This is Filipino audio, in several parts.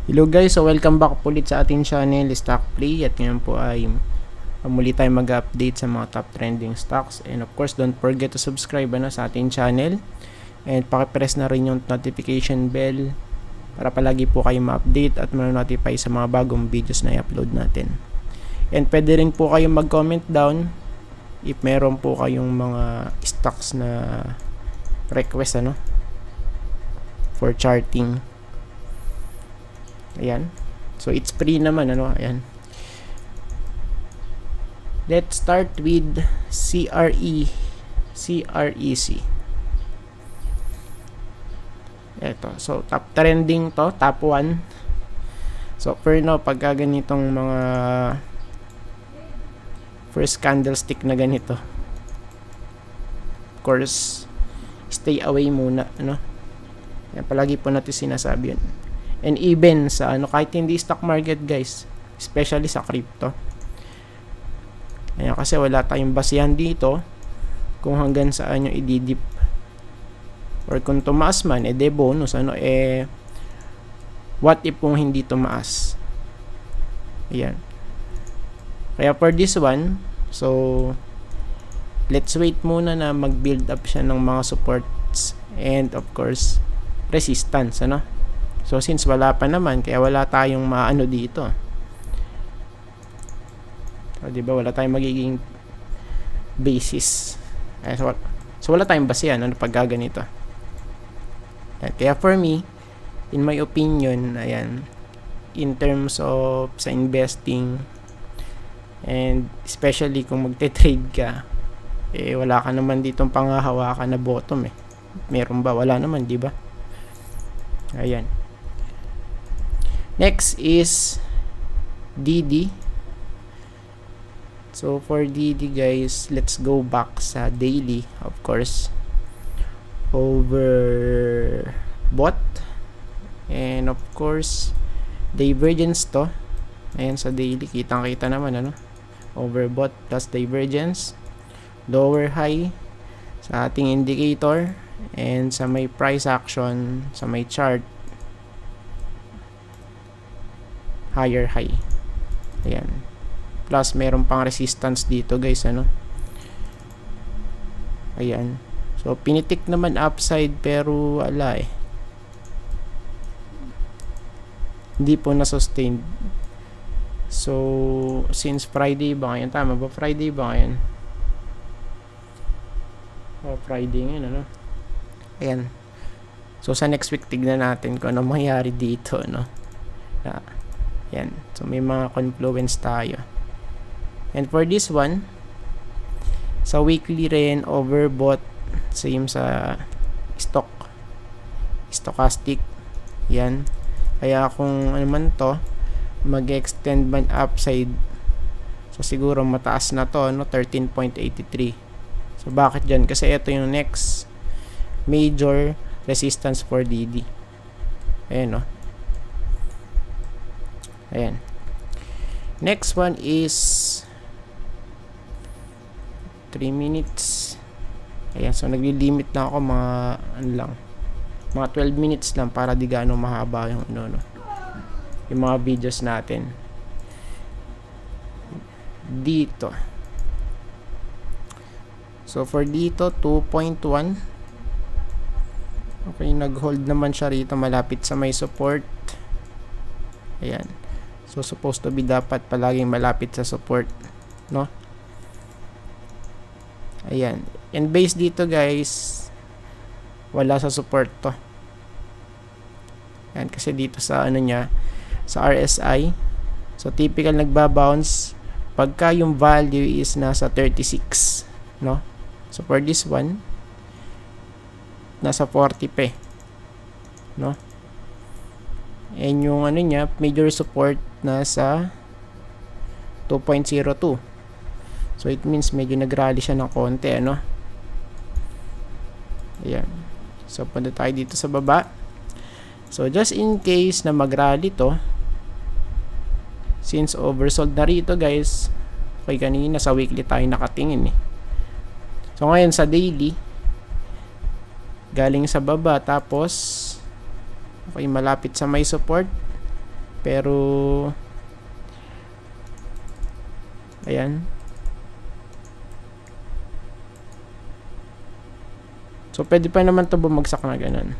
Hello guys, so welcome back ulit sa ating channel, Stock Play. At ngayon po ay muli tayo mag-update sa mga top trending stocks. And of course, don't forget to subscribe sa ating channel. And pakipress na rin yung notification bell para palagi po kayo ma-update at ma-notify sa mga bagong videos na i-upload natin. And pwede rin po kayo mag-comment down if meron po kayong mga stocks na request for charting. Ayan. So it's free naman ayan. Let's start with CREC. Ito. So top trending to, top 1. So for now, pagka ganitong mga first candlestick na ganito, of course, stay away muna, Yan, palagi po natin sinasabi yun. And even sa kahit hindi stock market guys, especially sa crypto. Ayan, kasi wala tayong basihan dito kung hanggang saan yung ididip. Or kung tumaas man, de bonus, what if kung hindi tumaas? Ayan. Kaya for this one, so let's wait muna na mag-build up siya ng mga supports and of course resistance, So since wala pa naman, kaya wala tayong maano dito. So, diba, wala tayong magiging basis. So wala tayong basehan pag gaganito. Kaya for me, in my opinion, ayan, in terms of sa investing and especially kung magte-trade ka, wala ka naman ditong panghahawakan na bottom Meron ba? Wala naman, di ba? Ayan. Next is DD. So for DD guys, let's go back sa daily, of course. Overbought. And of course, divergence to. Ayan sa daily, kitang-kita naman Overbought plus divergence. Lower high sa ating indicator and sa may price action, sa may chart, higher high. Ayan. Plus meron pang resistance dito guys, Ayan. So pinitik naman upside pero wala hindi po na-sustain. So since Friday ba ngayon? Tama ba? Friday ba ngayon? Friday ngayon, Ayan. So sa next week tignan natin kung ano mangyari dito, Yan. So may mga confluence tayo. And for this one, sa weekly rin, overbought, same sa stochastic. Yan. Kaya kung ano man to, mag-extend man upside, so siguro mataas na to, 13.83. So bakit dyan? Kasi ito yung next major resistance for DD. Ayan, Ayan. Next one is 3 minutes. Ayan, so nagli-limit na ako mga mga 12 minutes lang para di gaano mahaba yung yung mga videos natin. Dito. So for dito 2.1. Okay, nag-hold naman siya rito malapit sa may support. Ayan. So supposed to be dapat palaging malapit sa support, Ayan. And base dito guys, wala sa support to. Ayan, kasi dito sa sa RSI, so typical nagba-bounce pagka yung value is nasa 36, So for this one, nasa 40 pa, And yung major support nasa 2.02. So it means medyo nag-rally siya ng konti, Ayan. So punta tayo dito sa baba. So just in case na mag-rally to, since oversold na rito guys, okay, kanina sa weekly tayo nakatingin So ngayon sa daily, galing sa baba tapos okay, malapit sa may support pero ayan. So pwede pa naman to bumagsak na ganun.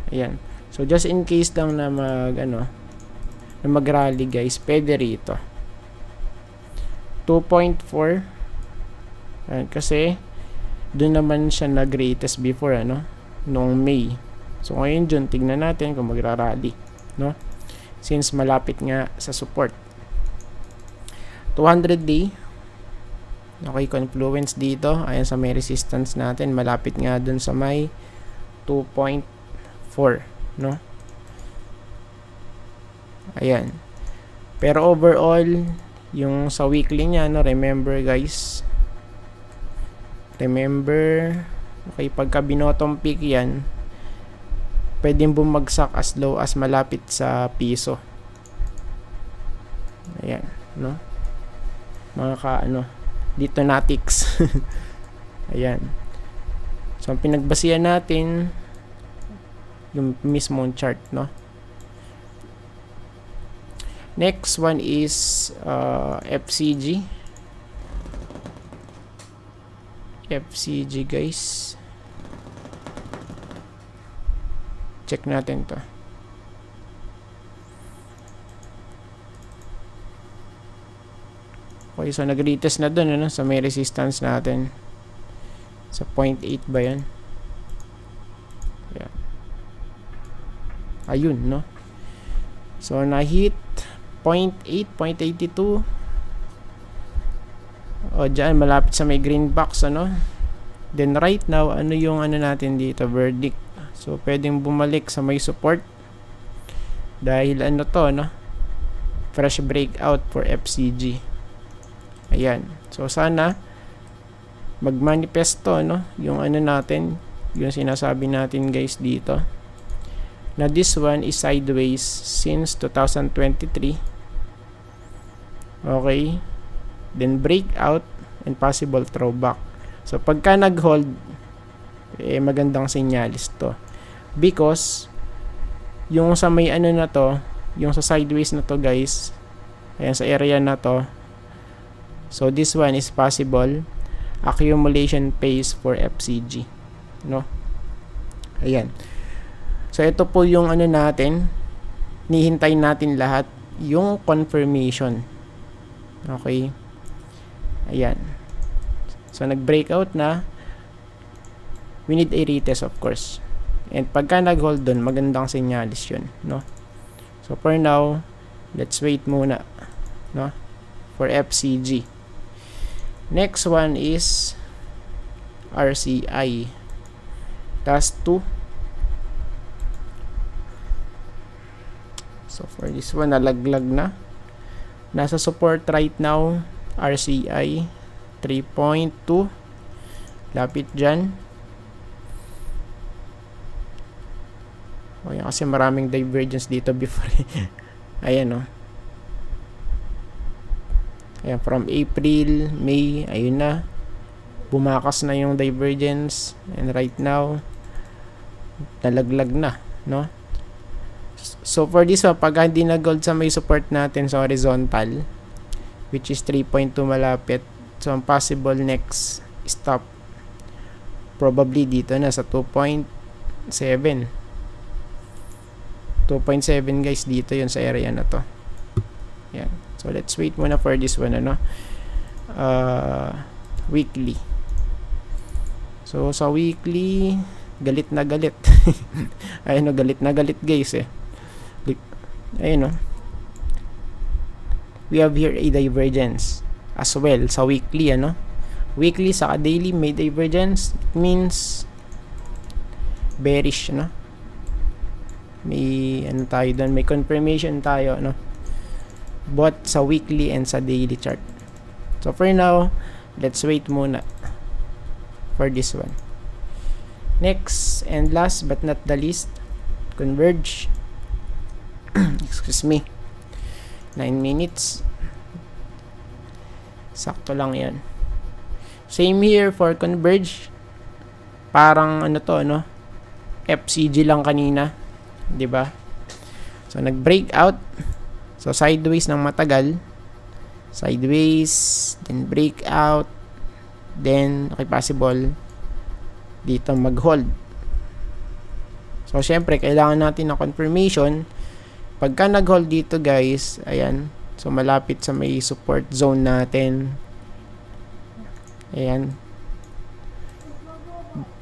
Ayan. So just in case lang na mag-rally guys, pwede rito 2.4. Ayan, kasi doon naman siya nag-retest before noong May. So ngayon June, tignan natin kung magra-rally, no? Since malapit nga sa support. 200 day. Okay, confluence dito. Ayan sa may resistance natin. Malapit nga dun sa may 2.4, no? Ayan. Pero overall, yung sa weekly niya, remember guys. Remember, okay, pagka binottom peak yan, pwedeng bumagsak as low as malapit sa piso. Ayan, no? Mga dito natics. Ayan. So, ang pinagbasihan natin yung mismong chart, no? Next one is FCG. FCG guys. Check natin to. Okay, so nag-retest na dun sa may resistance natin. Sa 0.8 ba yan? Ayan. Ayun, no? So, na-hit 0.8, 0.82. O, dyan, malapit sa may green box, Then, right now, yung natin dito? Verdict. So, pwedeng bumalik sa may support. Dahil, fresh breakout for FCG. Ayan. So, sana magmanifesto, yung natin, yung sinasabi natin guys dito. Na this one is sideways since 2023. Okay. Then breakout and possible throwback. So, pagka nag-hold, magandang senyalis to. Because, yung sa may yung sa sideways na to guys, ayan, sa area na to, so this one is possible accumulation phase for FCG, no? Ayan. So ito po yung natin, nihintay natin lahat yung confirmation. Okay? Ayan. So nag-breakout na, we need a retest of course. And pagka nag-hold doon, magandang senyalis yun, no? So for now, let's wait muna, no? For FCG. Next one is RCI. Task 2. So for this one, nalaglag na. Nasa support right now, RCI 3.2. Lapit dyan. O yan, kasi maraming divergence dito before. Ayan, no? Ayan, from April, May, ayun na. Bumakas na yung divergence. And right now, nalaglag na, no? So, for this one, pag hindi nag-hold sa may support natin sa horizontal, which is 3.2 malapit, so, ang possible next stop, probably dito na sa 2.7. 2.7 guys, dito yun sa area na to. Yan. So, let's wait muna for this one, weekly. So, sa weekly, galit na galit. Ayun, galit na galit guys, Ayun, we have here a divergence as well sa weekly, Weekly, sa daily, may divergence. It means bearish, May, tayo doon, may confirmation tayo, both sa weekly and sa daily chart. So for now, let's wait muna for this one. Next and last but not the least, Converge. Excuse me. 9 minutes. Sakto lang yan. Same here for Converge. Parang FCG lang kanina, 'di ba? So nag-breakout, So sideways ng matagal, sideways, then breakout, then okay, possible dito mag-hold. So syempre kailangan natin ng confirmation. Pagka nag-hold dito guys, ayan, so malapit sa may support zone natin, ayan,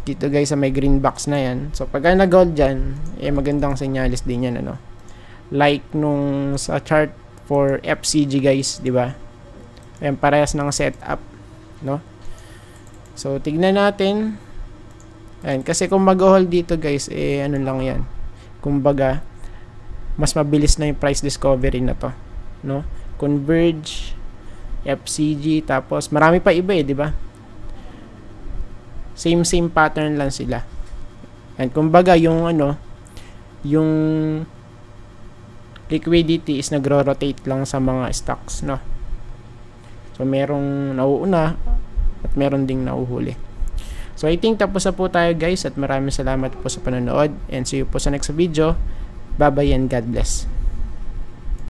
dito guys sa may green box na yan. So pagka nag-hold dyan, magandang senyalis din yan, ano, like nung sa chart for FCG guys, di ba? Ayan, parehas ng setup, no? So tignan natin. Ayan, kasi kung mag-hold dito guys, ano lang yan, kumbaga mas mabilis na yung price discovery na to, no? Converge, FCG, tapos marami pa iba di ba? Same pattern lang sila. And kumbaga yung yung liquidity is nagro-rotate lang sa mga stocks, no? So merong nauuna at meron ding nauhuli. So I think tapos na po tayo guys, at maraming salamat po sa panonood, and see you po sa next video. Bye bye and God bless.